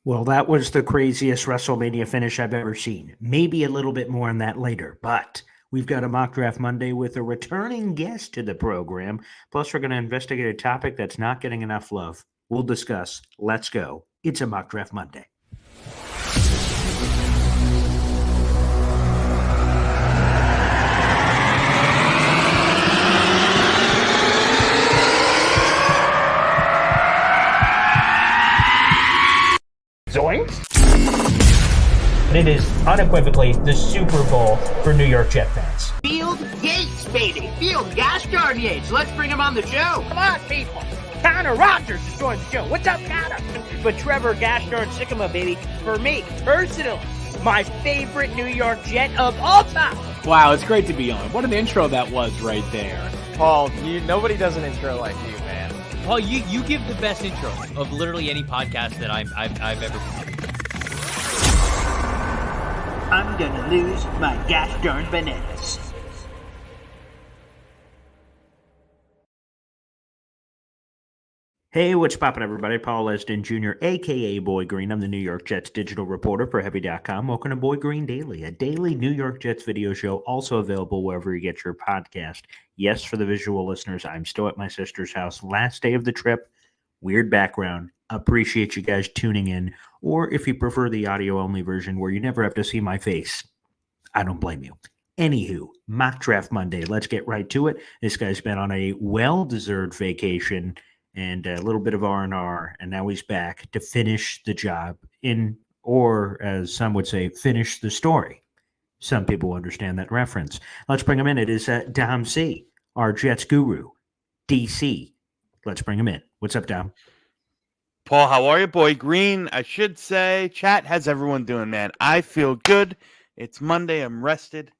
Well, that was the craziest WrestleMania finish I've ever seen. Maybe a little bit more on that later, but we've got a mock draft Monday with a returning guest to the program. Plus, we're going to investigate a topic that's not getting enough love. We'll discuss. Let's go. It's a mock draft Monday. Zoinks! It is unequivocally the Super Bowl for New York Jet fans. Field Yates, baby. Field Gosh darn Yates. Let's bring him on the show. Come on, people. Connor Rogers is joining the show. What's up, Connor? But Trevor Gosh darn Sycamore, baby, for me, personally, my favorite New York Jet of all time. Wow, it's great to be on. What an intro that was right there. Paul, nobody does an intro like you, man. Paul, you give the best intro of literally any podcast that I've ever seen. I'm gonna lose my gosh darn bananas. Hey, what's poppin', everybody? Paul Lesden Jr., a.k.a. Boy Green. I'm the New York Jets digital reporter for Heavy.com. Welcome to Boy Green Daily, a daily New York Jets video show, also available wherever you get your podcast. Yes, for the visual listeners, I'm still at my sister's house. Last day of the trip. Weird background. Appreciate you guys tuning in. Or if you prefer the audio-only version where you never have to see my face, I don't blame you. Anywho, Mock Draft Monday. Let's get right to it. This guy's been on a well-deserved vacation and a little bit of R&R, and now he's back to finish the job or as some would say, finish the story. Some people understand that reference. Let's bring him in. It is Dom C., our Jets guru, DC. Let's bring him in. What's up, Dom? Paul, how are you, Boy Green? I should say, chat, how's everyone doing, man? I feel good. It's Monday. I'm rested,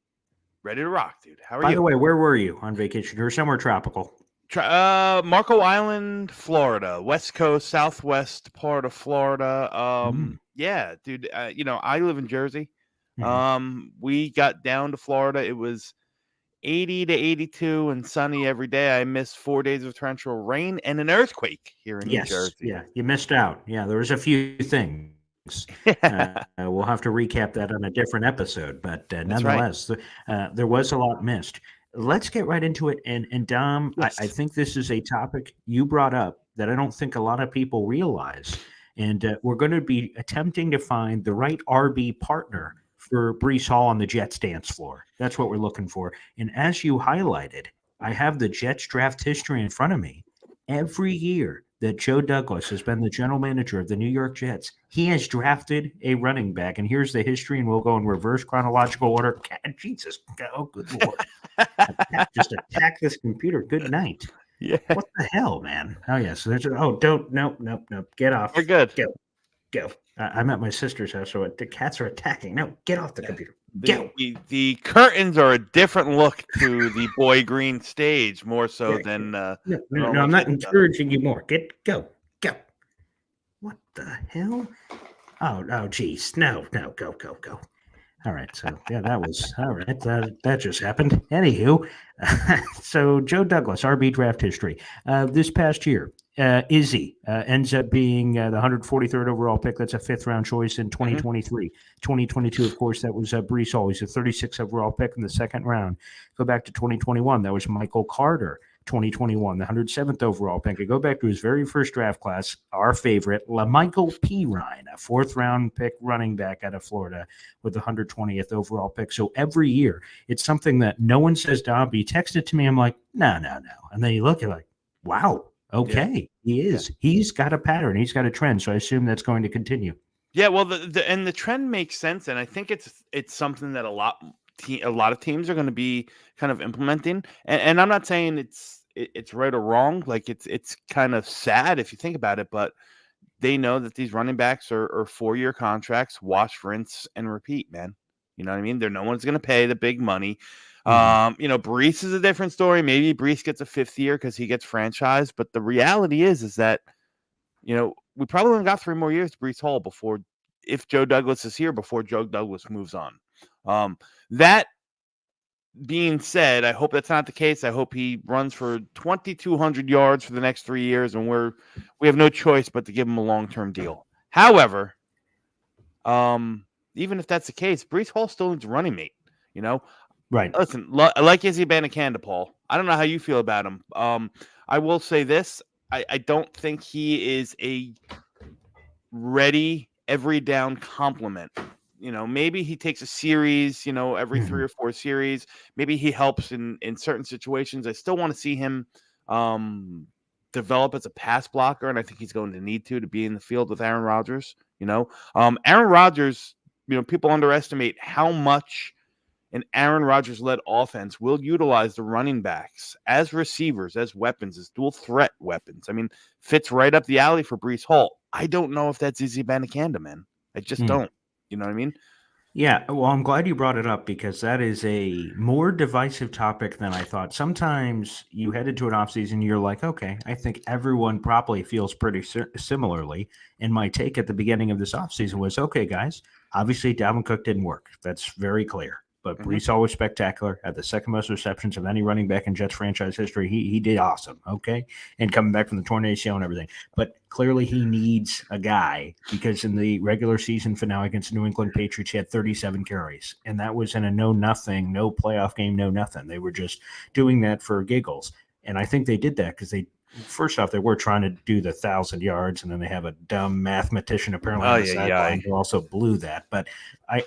ready to rock, dude. How are you? By the way, where were you on vacation? You were somewhere tropical. Marco Island, Florida, West Coast, Southwest part of Florida. Yeah, dude. I live in Jersey. We got down to Florida. It was 80 to 82 and sunny every day. I missed 4 days of torrential rain and an earthquake here in New Jersey. Yeah, you missed out. Yeah, there was a few things. We'll have to recap that on a different episode, but nonetheless, there was a lot missed. Let's get right into it. And Dom, yes. I think this is a topic you brought up that I don't think a lot of people realize. And we're going to be attempting to find the right RB partner for Breece Hall on the Jets dance floor. That's what we're looking for. And as you highlighted, I have the Jets draft history in front of me. Every year that Joe Douglas has been the general manager of the New York Jets, he has drafted a running back. And here's the history, and we'll go in reverse chronological order. Jesus, oh, good Lord. Just attack this computer. Good night. Yeah. What the hell, man? Oh, yeah. So there's nope. Get off. We're good. Go. I'm at my sister's house, so the cats are attacking. No, get off the computer. Go. The curtains are a different look to the Boy Green stage, more so than. No, I'm not encouraging you more. Go. What the hell? Oh, geez. No, go. All right, so yeah, that was all right. That just happened. Anywho, so Joe Douglas, RB draft history. This past year, Izzy ends up being the 143rd overall pick. That's a fifth-round choice in 2023. 2022, of course, that was Breece Hall. He's a 36th overall pick in the second round. Go back to 2021. That was Michael Carter. 2021, the 107th overall pick. I go back to his very first draft class, our favorite, LaMichael Pirine, a fourth-round pick running back out of Florida with the 120th overall pick. So every year, it's something that no one says, Dom, he texted to me. I'm like, no. And then you look at like, wow, okay, he is. Yeah. He's got a pattern. He's got a trend. So I assume that's going to continue. Yeah, well, the trend makes sense. And I think it's something that a lot of teams are going to be kind of implementing, and I'm not saying it's right or wrong. Like it's kind of sad if you think about it, but they know that these running backs are 4-year contracts, wash, rinse, and repeat, man. You know what I mean? No one's going to pay the big money. Breece is a different story. Maybe Breece gets a 5th year because he gets franchised, but the reality is that, we probably only got 3 more years to Breece Hall if Joe Douglas is here, before Joe Douglas moves on. That being said, I hope that's not the case. I hope he runs for 2,200 yards for the next 3 years, and we have no choice but to give him a long-term deal. However, Even if that's the case, Breece Hall still needs a running mate. You know, Right. listen, like Izzy Abanikanda, Paul. I don't know how you feel about him. I will say this: I don't think he is a ready every down complement. Maybe he takes a series, every 3 or 4 series. Maybe he helps in certain situations. I still want to see him develop as a pass blocker, and I think he's going to need to be in the field with Aaron Rodgers. Aaron Rodgers, people underestimate how much an Aaron Rodgers-led offense will utilize the running backs as receivers, as weapons, as dual threat weapons. I mean, fits right up the alley for Breece Hall. I don't know if that's Izzy Abanikanda, man. I just don't. You know what I mean? Yeah, well, I'm glad you brought it up because that is a more divisive topic than I thought. Sometimes you head into an offseason, you're like, okay, I think everyone probably feels pretty similarly. And my take at the beginning of this offseason was, okay, guys, obviously Dalvin Cook didn't work. That's very clear. But Breece Hall was spectacular, had the second most receptions of any running back in Jets franchise history. He did awesome, okay? And coming back from the torn ACL and everything. But clearly he needs a guy because in the regular season finale against the New England Patriots, he had 37 carries. And that was in a no-nothing, no playoff game, no nothing. They were just doing that for giggles. And I think they did that because first off, they were trying to do the 1,000 yards, and then they have a dumb mathematician apparently on the sideline who also blew that. But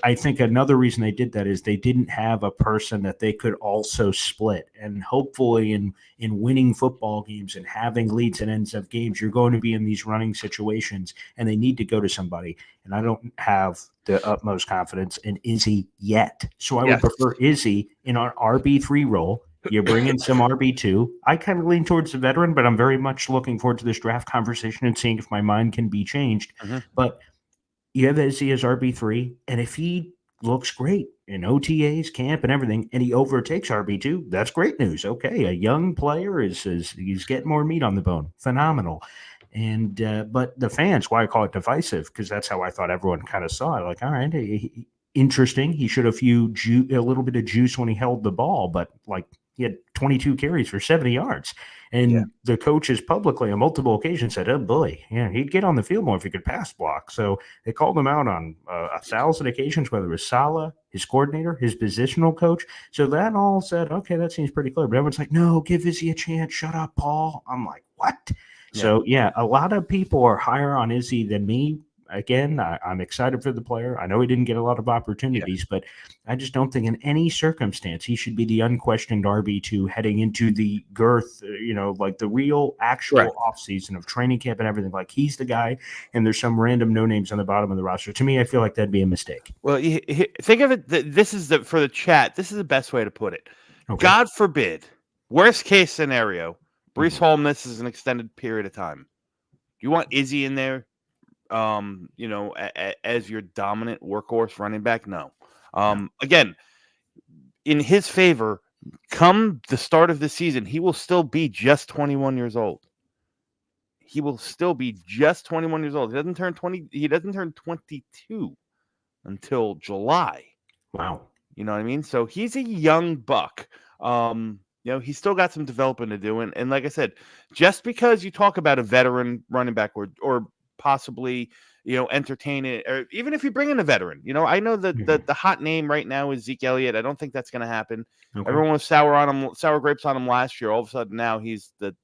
I think another reason they did that is they didn't have a person that they could also split. And hopefully in winning football games and having leads and ends of games, you're going to be in these running situations, and they need to go to somebody. And I don't have the utmost confidence in Izzy yet. So I would prefer Izzy in an RB3 role. You bring in some RB2. I kind of lean towards the veteran, but I'm very much looking forward to this draft conversation and seeing if my mind can be changed. But you have Izzy as RB3, and if he looks great in OTAs, camp, and everything, and he overtakes RB2, that's great news. Okay, a young player he's getting more meat on the bone. Phenomenal. And but the fans, why I call it divisive, because that's how I thought everyone kind of saw it. Like, all right, interesting. He should have a little bit of juice when he held the ball, but like he had 22 carries for 70 yards. And the coaches publicly on multiple occasions said, oh, boy, he'd get on the field more if he could pass block. So they called him out on 1,000 occasions, whether it was Saleh, his coordinator, his positional coach. So that all said, okay, that seems pretty clear. But everyone's like, no, give Izzy a chance. Shut up, Paul. I'm like, what? So, a lot of people are higher on Izzy than me. Again, I'm excited for the player. I know he didn't get a lot of opportunities, but I just don't think in any circumstance he should be the unquestioned RB2 heading into the girth, like the real actual offseason of training camp and everything. Like he's the guy, and there's some random no names on the bottom of the roster. To me, I feel like that'd be a mistake. Well, think of it. This is for the chat. This is the best way to put it. Okay. God forbid, worst case scenario, Breece Hall misses an extended period of time. Do you want Izzy in there? As your dominant workhorse running back? No. Again, in his favor, come the start of the season, he will still be just 21 years old. He will still be just 21 years old. He doesn't turn 20. He doesn't turn 22 until July. Wow. You know what I mean? So he's a young buck. He's still got some developing to do. And like I said, just because you talk about a veteran running back or possibly, entertain it, or even if you bring in a veteran, I know that the hot name right now is Zeke Elliott. I don't think that's going to happen. Okay. Everyone was sour grapes on him last year. All of a sudden now he's the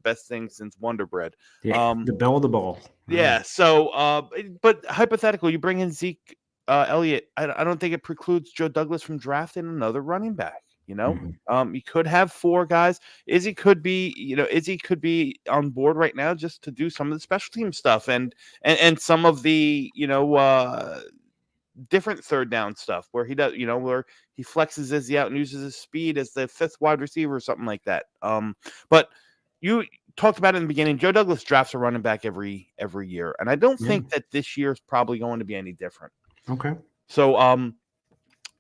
best thing since Wonder Bread. The bell of the ball. Yeah. So, but hypothetically, you bring in Zeke Elliott. I don't think it precludes Joe Douglas from drafting another running back. You could have 4 guys. Izzy could be on board right now just to do some of the special team stuff and some of the different third down stuff where he does where he flexes Izzy out and uses his speed as the 5th wide receiver or something like that. But you talked about it in the beginning. Joe Douglas drafts a running back every year, and I don't think that this year is probably going to be any different. Okay. So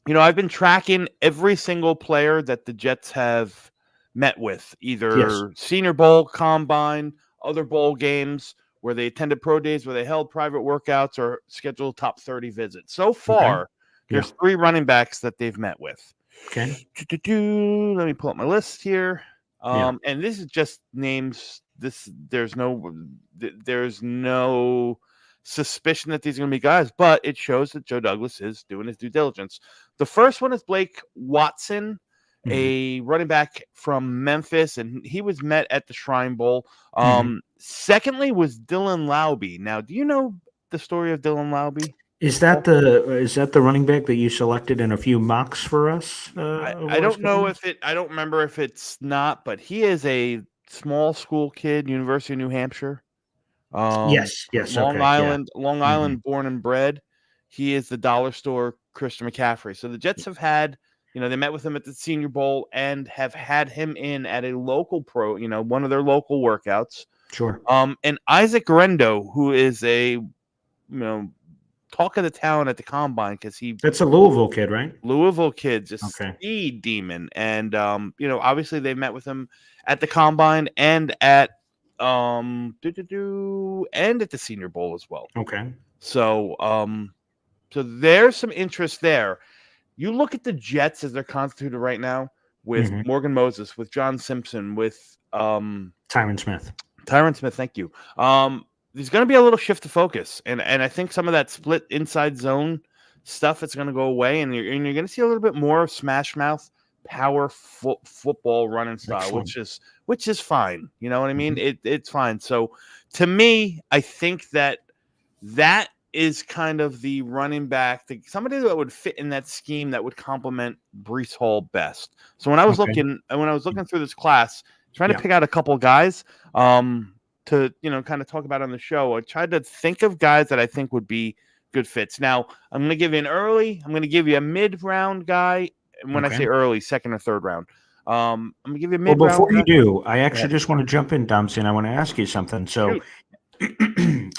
I've been tracking every single player that the Jets have met with, either Senior Bowl, Combine, other bowl games, where they attended pro days, where they held private workouts, or scheduled top 30 visits. So far, there's 3 running backs that they've met with. Okay. Let me pull up my list here. And this is just names. There's no suspicion that these are going to be guys, but it shows that Joe Douglas is doing his due diligence. The first one is Blake Watson, a running back from Memphis, and he was met at the Shrine Bowl. Secondly was Dylan Laube. Now, do you know the story of Dylan Laube? Is that the running back that you selected in a few mocks for us? I don't know I don't remember if it's not, but he is a small school kid, University of New Hampshire. Yes, Long Island, born and bred. He is the dollar store Christian McCaffrey. So the Jets have had, they met with him at the Senior Bowl and have had him in at a local pro, one of their local workouts. Sure. And Isaac Rendo, who is a, talk of the town at the combine, because that's a Louisville kid, right? Louisville kid, just speed demon. And obviously they met with him at the combine and at and at the Senior Bowl as well. Okay. So so there's some interest there. You look at the Jets as they're constituted right now with Morgan Moses, with John Simpson, with Tyron Smith. Thank you. There's going to be a little shift of focus, and I think some of that split inside zone stuff is going to go away, and you're going to see a little bit more of smash mouth power football running style, which is fine. You know what I mean? It's fine. So to me, I think that is kind of the running back, somebody that would fit in that scheme that would complement Breece Hall best. So when I was looking through this class, trying to pick out a couple guys, to kind of talk about on the show, I tried to think of guys that I think would be good fits. Now I'm going to give you an early, I'm going to give you a mid-round guy, and when I say early, second or third round, I'm going to give you a mid-round. Well, before you do, I actually just want to jump in, Dumpsy, and I want to ask you something. So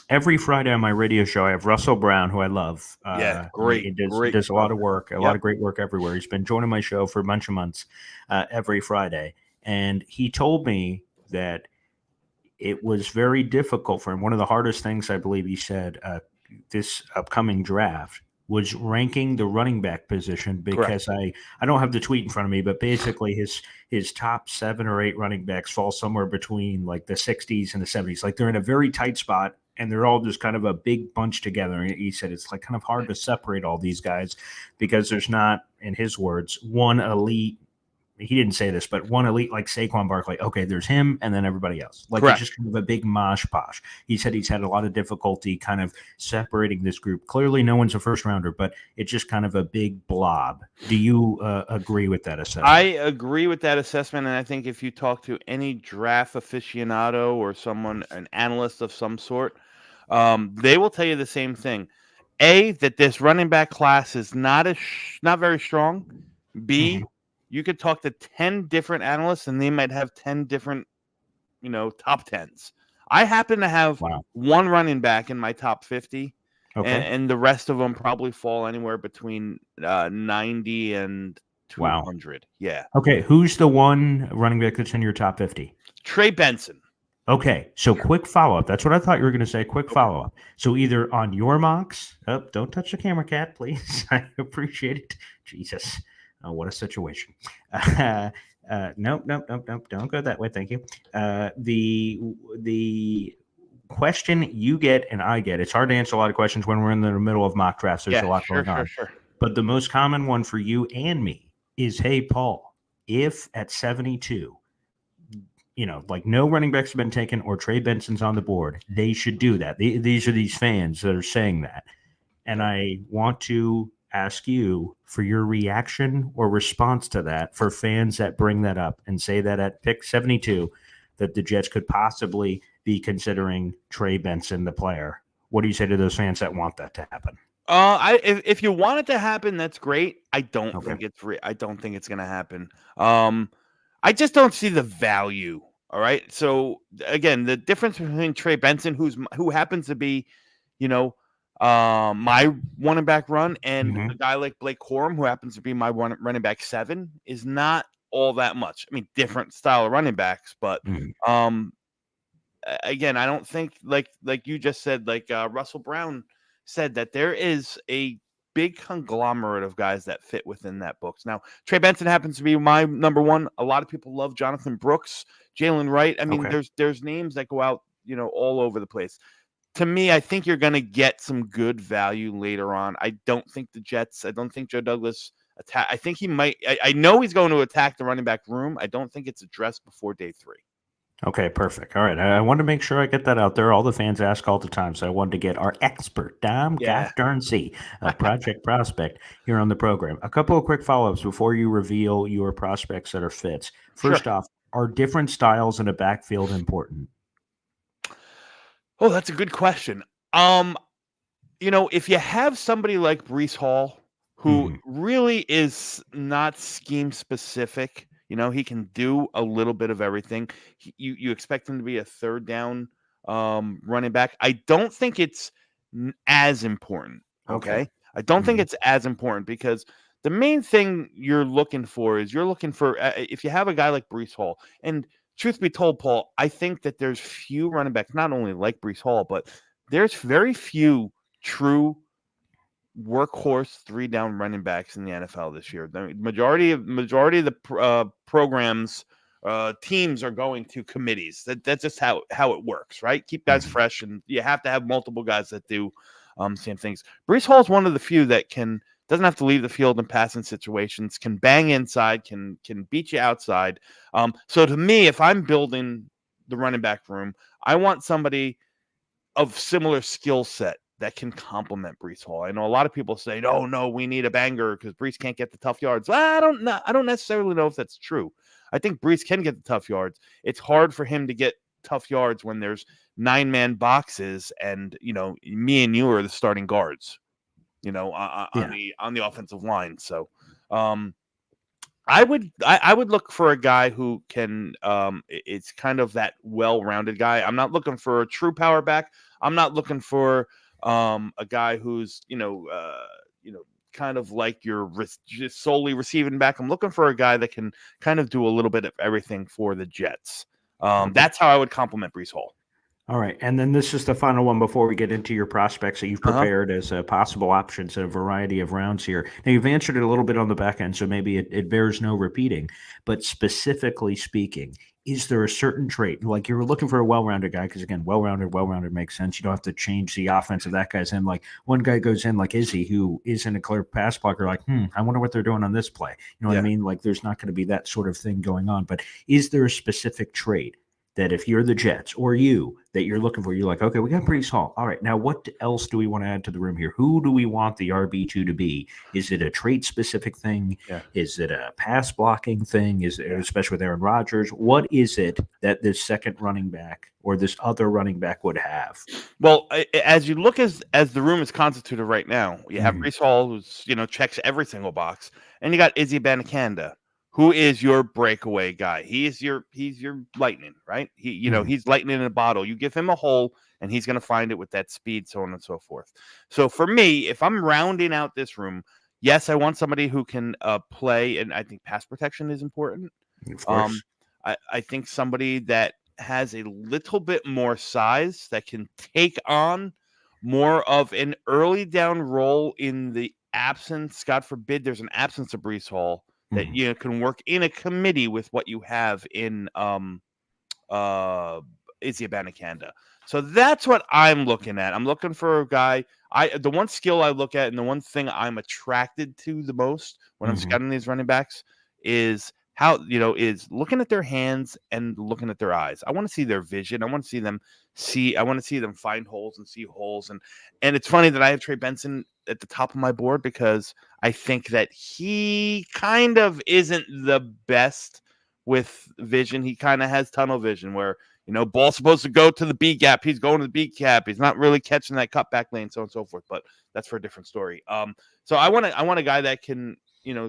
every Friday on my radio show, I have Russell Brown, who I love. Great. He does a lot of work, a lot of great work everywhere. He's been joining my show for a bunch of months every Friday, and he told me that it was very difficult for him. One of the hardest things, I believe he said, this upcoming draft was ranking the running back position, because I don't have the tweet in front of me, but basically his top 7 or 8 running backs fall somewhere between like the 60s and the 70s. Like they're in a very tight spot, and they're all just kind of a big bunch together. And he said it's like kind of hard to separate all these guys because there's not, in his words, one elite. He didn't say this, but one elite like Saquon Barkley. Okay, there's him and then everybody else. Like it's just kind of a big mosh posh. He said he's had a lot of difficulty kind of separating this group. Clearly, no one's a first rounder, but it's just kind of a big blob. Do you agree with that assessment? I agree with that assessment, and I think if you talk to any draft aficionado or someone, an analyst of some sort, they will tell you the same thing. A, that this running back class is not very strong. B, you could talk to 10 different analysts and they might have 10 different, top 10s. I happen to have one running back in my top 50, and the rest of them probably fall anywhere between 90 and 200. Yeah. Okay. Who's the one running back that's in your top 50? Trey Benson. Okay. So quick follow-up. That's what I thought you were going to say. Quick follow-up. So either on your mocks, don't touch the camera, Cat, please. I appreciate it. Jesus. Oh, what a situation. Nope. Don't go that way. Thank you. The question you get and I get, it's hard to answer a lot of questions when we're in the middle of mock drafts. There's a lot going on. Sure. But the most common one for you and me is, hey, Paul, if at 72, like no running backs have been taken or Trey Benson's on the board, they should do that. These are these fans that are saying that. And I want to ask you for your reaction or response to that for fans that bring that up and say that at pick 72 that the Jets could possibly be considering Trey Benson the player. What do you say to those fans that want that to happen? If you want it to happen, that's great. I don't think it's going to happen. I just don't see the value. All right. So again, the difference between Trey Benson, who happens to be, my running back run, and a guy like Blake Corum, who happens to be my running back 7, is not all that much. I mean, different style of running backs, but again, I don't think like you just said, like Russell Brown said, that there is a big conglomerate of guys that fit within that books. Now, Trey Benson happens to be my number 1. A lot of people love Jonathan Brooks, Jalen Wright. I mean, there's names that go out, all over the place. to me, I think you're going to get some good value later on. I don't think Joe Douglas attack. I think he might. I know he's going to attack the running back room. I don't think it's addressed before day 3. Okay, perfect. All right. I wanted to make sure I get that out there. All the fans ask all the time. So I wanted to get our expert, Dom Gafdarnsey, of Project Prospect, here on the program. A couple of quick follow-ups before you reveal your prospects that are fits. First off, are different styles in a backfield important? Oh, that's a good question. If you have somebody like Breece Hall, who really is not scheme specific, he can do a little bit of everything. You expect him to be a third down running back. I don't think it's as important. Okay. I don't think it's as important because the main thing you're looking for if you have a guy like Breece Hall, and truth be told, Paul, I think that there's few running backs, not only like Breece Hall, but there's very few true workhorse 3-down running backs in the NFL this year. The majority of the programs, teams are going to committees. That's just how it works, right? Keep guys fresh, and you have to have multiple guys that do same things. Breece Hall is one of the few that doesn't have to leave the field in passing situations, can bang inside, can beat you outside. So to me, if I'm building the running back room, I want somebody of similar skill set that can complement Breece Hall. I know a lot of people say, "Oh no, we need a banger because Breece can't get the tough yards." Well, I don't necessarily know if that's true. I think Breece can get the tough yards. It's hard for him to get tough yards when there's 9-man boxes and me and you are the starting guards. On the offensive line. So I would look for a guy who can it's kind of that well-rounded guy. I'm not looking for a true power back. I'm not looking for a guy who's kind of like your just solely receiving back. I'm looking for a guy that can kind of do a little bit of everything for the Jets. That's how I would compliment Breece Hall. All right. And then this is the final one before we get into your prospects that you've prepared as possible options in a variety of rounds here. Now, you've answered it a little bit on the back end, so maybe it bears no repeating. But specifically speaking, is there a certain trait? Like you're looking for a well-rounded guy because, again, well-rounded makes sense. You don't have to change the offense of that guy's in. Like one guy goes in like Izzy, who isn't a clear pass blocker, like, I wonder what they're doing on this play. You know what I mean? Like there's not going to be that sort of thing going on. But is there a specific trait that if you're the Jets or you that you're looking for, you're like, okay, we got Breece Hall. All right, now what else do we want to add to the room here? Who do we want the RB2 to be? Is it a trait-specific thing? Yeah. Is it a pass-blocking thing? Is it, especially with Aaron Rodgers? What is it that this second running back or this other running back would have? Well, as you look as the room is constituted right now, you have Breece Hall, who's checks every single box, and you got Izzy Abanikanda, who is your breakaway guy. He's your lightning, right? He's lightning in a bottle. You give him a hole and he's going to find it with that speed, so on and so forth. So for me, if I'm rounding out this room, yes, I want somebody who can play, and I think pass protection is important. Of course. I think somebody that has a little bit more size that can take on more of an early down role in the absence, God forbid there's an absence of Breece Hall, that can work in a committee with what you have in Izzy Abanikanda. So that's what I'm looking at. I'm looking for a guy. The one skill I look at and the one thing I'm attracted to the most when I'm scouting these running backs is how is looking at their hands and looking at their eyes. I want to see their vision. I want to see them find holes and see holes. And it's funny that I have Trey Benson at the top of my board because I think that he kind of isn't the best with vision. He kind of has tunnel vision where, ball's supposed to go to the B gap. He's going to the B gap. He's not really catching that cutback lane, so on and so forth. But that's for a different story. So I want a guy that can,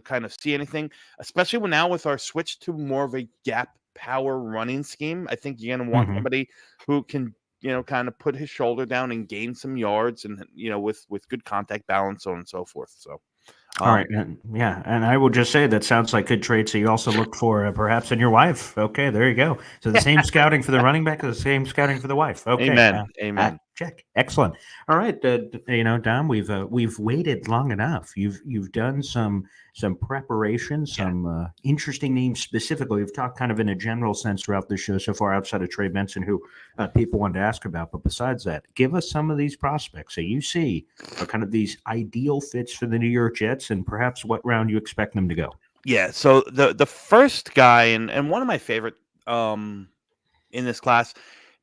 kind of see anything, especially now with our switch to more of a gap power running scheme. I think you're going to want somebody who can, kind of put his shoulder down and gain some yards and, with good contact balance, so on and so forth. So, all right. And I will just say that sounds like good traits that you also look for perhaps in your wife. Okay, there you go. So the same scouting for the running back is the same scouting for the wife. Okay. Amen. Amen. Check. Excellent. All right, Dom, we've waited long enough. You've done some preparation, some interesting names specifically. We've talked kind of in a general sense throughout the show so far, outside of Trey Benson, who people wanted to ask about. But besides that, give us some of these prospects that you see are kind of these ideal fits for the New York Jets, and perhaps what round you expect them to go. Yeah. So the first guy and one of my favorite in this class,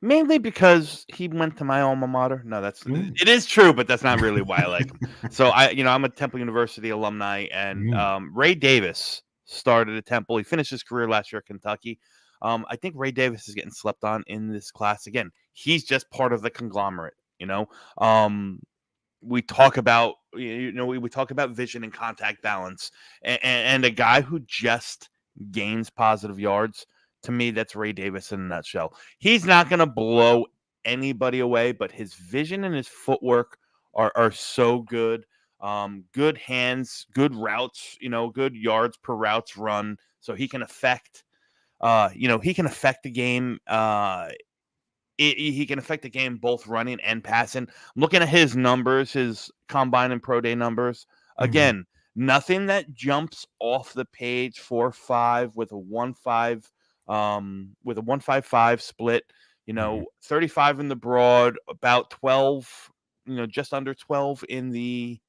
mainly because he went to my alma mater. No, it is true, but that's not really why I like him. So I'm a Temple University alumni, and Ray Davis started at Temple. He finished his career last year at Kentucky. I think Ray Davis is getting slept on in this class again. He's just part of the conglomerate. We talk about we talk about vision and contact balance, and a guy who just gains positive yards. To me, that's Ray Davis in a nutshell. He's not going to blow anybody away, but his vision and his footwork are so good. Good hands, good routes, good yards per routes run. So he can affect, the game. He can affect the game both running and passing. I'm looking at his numbers, his combine and pro day numbers. Again, nothing that jumps off the page. 4.5 with a 1.5. With a 1.55 split, 35 in the broad, about 12, just under 12 in the,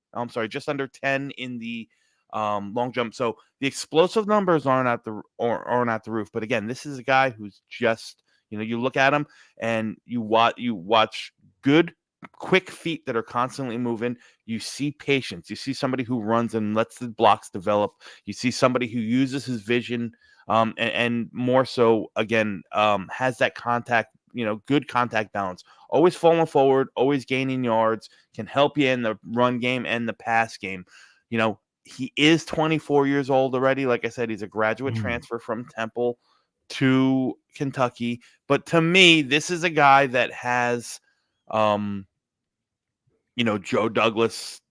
just under 10 in the long jump. So the explosive numbers aren't at the roof. But again, this is a guy who's just, you look at him and you watch good, quick feet that are constantly moving. You see patience. You see somebody who runs and lets the blocks develop. You see somebody who uses his vision. And more so, again, has that contact, good contact balance. Always falling forward, always gaining yards, can help you in the run game and the pass game. He is 24 years old already. Like I said, he's a graduate transfer from Temple to Kentucky. But to me, this is a guy that has, Joe Douglas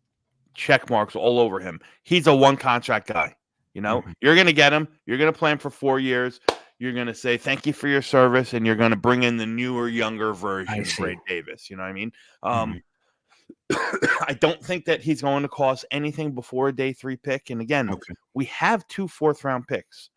check marks all over him. He's a one contract guy. You're going to get him. You're going to play him for 4 years. You're going to say, thank you for your service. And you're going to bring in the newer, younger version of Ray Davis. You know what I memean? I don't think that he's going to cost anything before a day 3 pick. And again, we have 2 4th-round picks.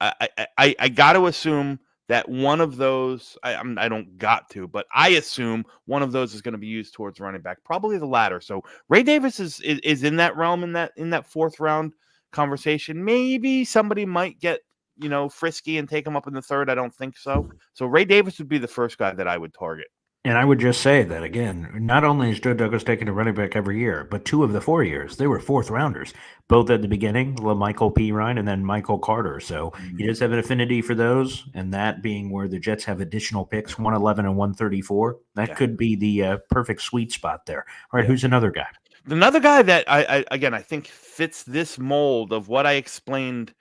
I got to assume that one of those, I don't got to, but I assume one of those is going to be used towards running back, probably the latter. So Ray Davis is in that realm, in that 4th round conversation. Maybe somebody might get, frisky and take him up in the 3rd. I don't think so. So Ray Davis would be the first guy that I would target. And I would just say that, again, not only is Joe Douglas taking a running back every year, but 2 of the 4 years, they were 4th rounders, both at the beginning, Michael P. Ryan and then Michael Carter. So he does have an affinity for those, and that being where the Jets have additional picks, 111 and 134. That could be the perfect sweet spot there. All right, who's another guy? Another guy that, I think fits this mold of what I explained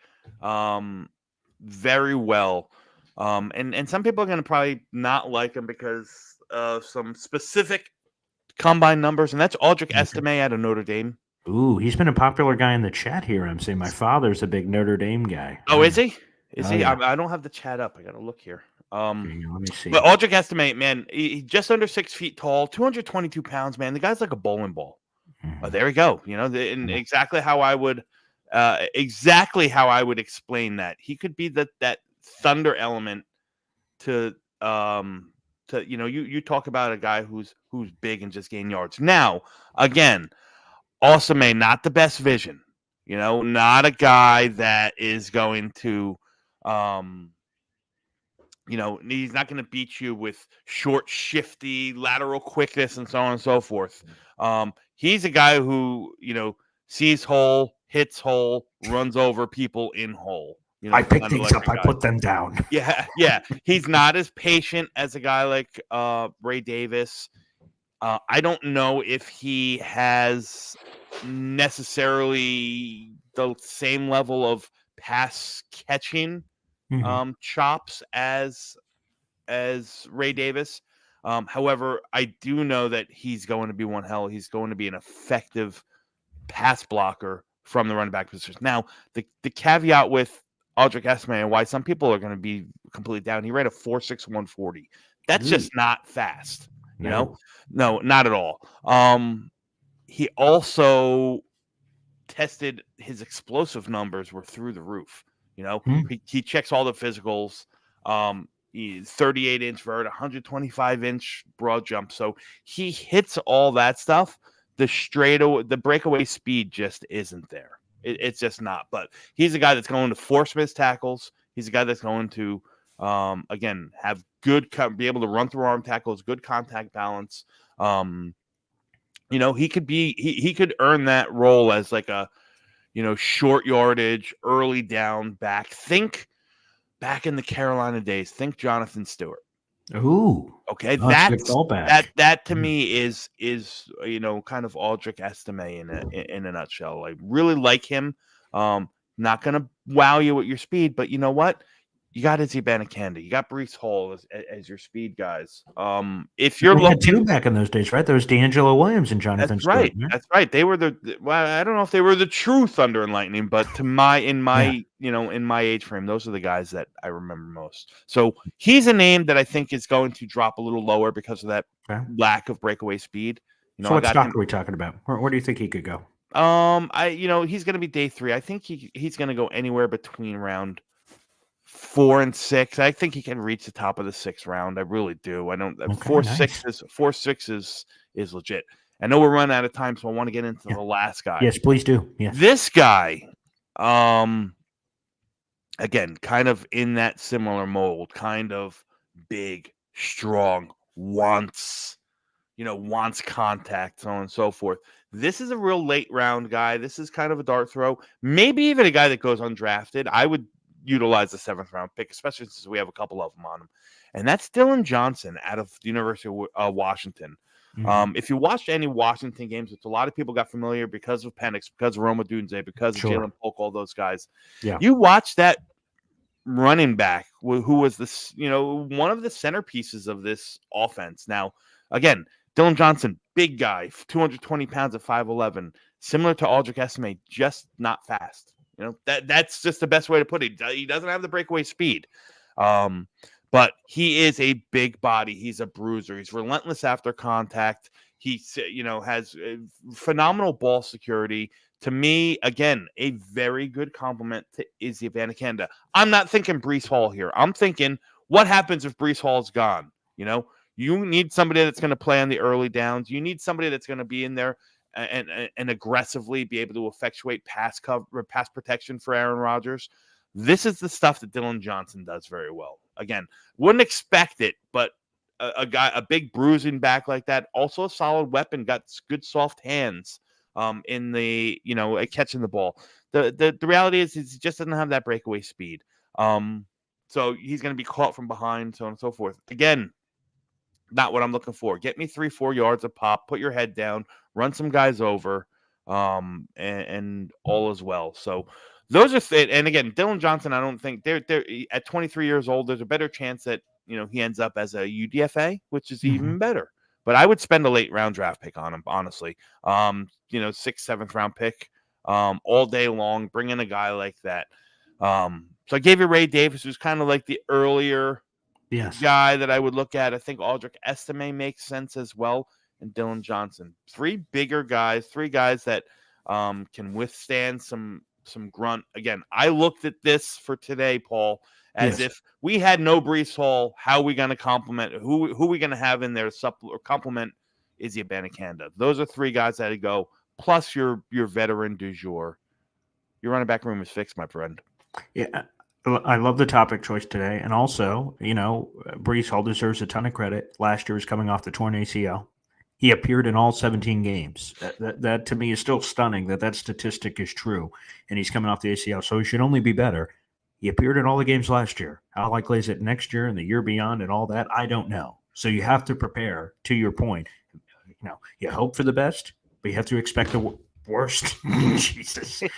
very well. And some people are going to probably not like him because some specific combine numbers, and that's Aldrich Estime out of Notre Dame. Ooh, he's been a popular guy in the chat here. I'm saying my father's a big Notre Dame guy. Oh, is he? Is he? Yeah. I don't have the chat up. I got to look here. Let me see. But Aldrich Estime, man, he's just under 6 feet tall, 222 pounds, man. The guy's like a bowling ball. There we go. And exactly how I would explain that. He could be that thunder element to you talk about a guy who's big and just gain yards. Now, again, Estime, not the best vision, not a guy that is going to, he's not going to beat you with short, shifty, lateral quickness and so on and so forth. He's a guy who, sees hole, hits hole, runs over people in hole. I pick things up. I put them down. Yeah. He's not as patient as a guy like Ray Davis. I don't know if he has necessarily the same level of pass catching chops as Ray Davis. However, I do know that he's going to be one hell. He's going to be an effective pass blocker from the running back position. Now, the caveat with Aldrich Estime and why some people are going to be completely down. He ran a 4.6 140. That's just not fast. You know, no, not at all. He also tested his explosive numbers were through the roof. You know, he checks all the physicals. He's 38-inch vert, 125-inch broad jump. So he hits all that stuff. The breakaway speed just isn't there. It's just not. But he's a guy that's going to force miss tackles. He's a guy that's going to, again, have be able to run through arm tackles, good contact balance. You know, he could earn that role as like a, you know, short yardage, early down back. Think back in the Carolina days. Think Jonathan Stewart. Ooh. Okay, That's that to me is you know, kind of Aldrich Estime in a nutshell. I really like him. Not gonna wow you at your speed, but you know what? You got Izzy Abanikanda. You got Breece Hall as your speed guys. If you're had looking two back in those days, right? There was D'Angelo Williams and Jonathan Stewart. Stewart. That's right. They were well, I don't know if they were the true Thunder and Lightning, but in my age frame, those are the guys that I remember most. So he's a name that I think is going to drop a little lower because of that lack of breakaway speed. You know, so what stock are we talking about? Where do you think he could go? He's going to be day 3. I think he's going to go anywhere between round 4 and 6. I think he can reach the top of the 6th round. I really do. I don't. 4-6 is legit. I know we're running out of time, so I want to get into the last guy. Yes, please do. Yes. This guy, again, kind of in that similar mold, kind of big, strong, wants contact, so on and so forth. This is a real late round guy. This is kind of a dart throw. Maybe even a guy that goes undrafted. I would utilize the 7th round pick, especially since we have a couple of them on him. And that's Dylan Johnson out of the University of Washington. If you watched any Washington games, which a lot of people got familiar because of Penix, because of Roma Dunze, because of Jalen Polk, all those guys. Yeah. You watch that running back who was this, you know, one of the centerpieces of this offense. Now, again, Dylan Johnson, big guy, 220 pounds at 5'11", similar to Aldrich Estime, just not fast. You know, that's just the best way to put it. He doesn't have the breakaway speed. But he is a big body. He's a bruiser. He's relentless after contact. He, you know, has phenomenal ball security. To me, again, a very good compliment to Izzy Abanikanda. I'm not thinking Breece Hall here. I'm thinking, what happens if Breece Hall's gone? You know, you need somebody that's going to play on the early downs. You need somebody that's going to be in there and aggressively be able to effectuate pass protection for Aaron Rodgers. This is the stuff that Dylan Johnson does very well. Again, wouldn't expect it, but a big bruising back like that, also a solid weapon, got good soft hands in the, you know, catching the ball. The reality is he just doesn't have that breakaway speed. So he's going to be caught from behind, so on and so forth. Again, not what I'm looking for. Get me 3-4 yards a pop, put your head down, run some guys over, and all is well. So those are and again, Dylan Johnson, I don't think they're at 23 years old. There's a better chance that, you know, he ends up as a UDFA, which is even better. But I would spend a late round draft pick on him, honestly. You know, 6th, 7th round pick, all day long. Bring in a guy like that. So I gave you Ray Davis, who's kind of like the earlier guy that I would look at. I think Aldrich Estime makes sense as well, and Dylan Johnson. 3 bigger guys, 3 guys that can withstand some grunt. Again, I looked at this for today, Paul, as if we had no Breece Hall. How are we going to complement? Who are we going to have in there to complement Izzy Abanikanda? Those are 3 guys that go, plus your veteran du jour. Your running back room is fixed, my friend. Yeah, I love the topic choice today. And also, you know, Breece Hall deserves a ton of credit. Last year was coming off the torn ACL. He appeared in all 17 games. That to me is still stunning that statistic is true. And he's coming off the ACL, so he should only be better. He appeared in all the games last year. How likely is it next year and the year beyond and all that? I don't know. So you have to prepare, to your point. You know, you hope for the best, but you have to expect the worst. Jesus. You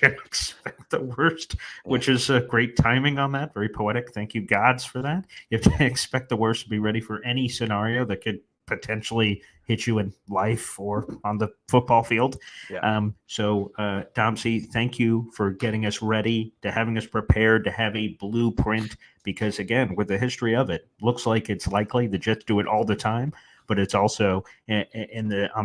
expect the worst, which is great timing on that. Very poetic. Thank you, gods, for that. You have to expect the worst to be ready for any scenario that could potentially hit you in life or on the football field. So Domsey, thank you for getting us ready, to having us prepared, to have a blueprint, because again, with the history of it, looks like it's likely the Jets do it all the time. but it's also on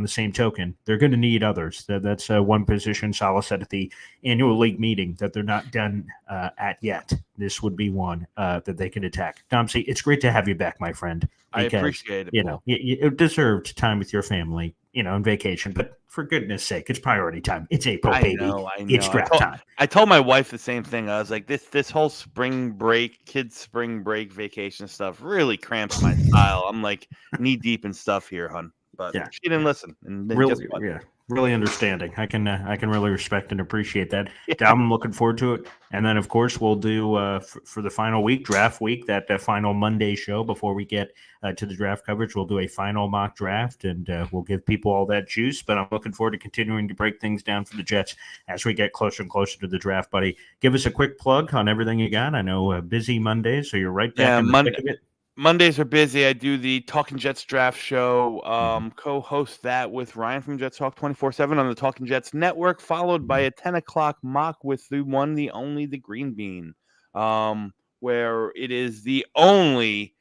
the same token, they're going to need others. That's one position Salah said at the annual league meeting that they're not done at yet. This would be one that they can attack. Domsey, it's great to have you back, my friend. Because, I appreciate it. You deserved time with your family, on vacation, but for goodness sake, it's priority time. It's April, I baby. know. It's draft time. I told my wife the same thing. I was like, this whole spring break, kids' spring break vacation stuff really cramps my style. I'm like knee deep in stuff here, hun. But she didn't listen. And then guess what? Really understanding. I can really respect and appreciate that. I'm looking forward to it. And then, of course, we'll do for the final week, draft week, that final Monday show before we get to the draft coverage. We'll do a final mock draft, and we'll give people all that juice. But I'm looking forward to continuing to break things down for the Jets as we get closer and closer to the draft, buddy. Give us a quick plug on everything you got. I know busy Mondays, so you're right back in the thick of it. Mondays are busy. I do the Talking Jets draft show, co-host that with Ryan from Jets Talk 24/7 on the Talking Jets network, followed by a 10 o'clock mock with the one, the only, the Green Bean, where it is the only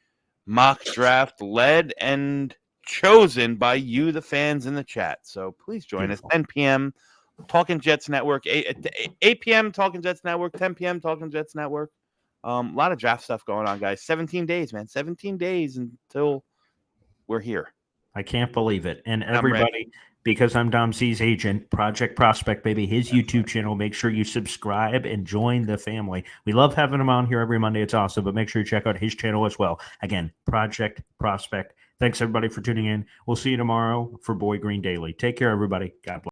mock draft led and chosen by you, the fans in the chat. So please join us, 10 p.m. Talking Jets Network, 8 p.m. Talking Jets Network, 10 p.m. Talking Jets Network. A lot of draft stuff going on, guys. 17 days, man. 17 days until we're here. I can't believe it. And everybody, because I'm Dom C's agent, Project Prospect, baby, his YouTube channel. Make sure you subscribe and join the family. We love having him on here every Monday. It's awesome. But make sure you check out his channel as well. Again, Project Prospect. Thanks, everybody, for tuning in. We'll see you tomorrow for Boy Green Daily. Take care, everybody. God bless.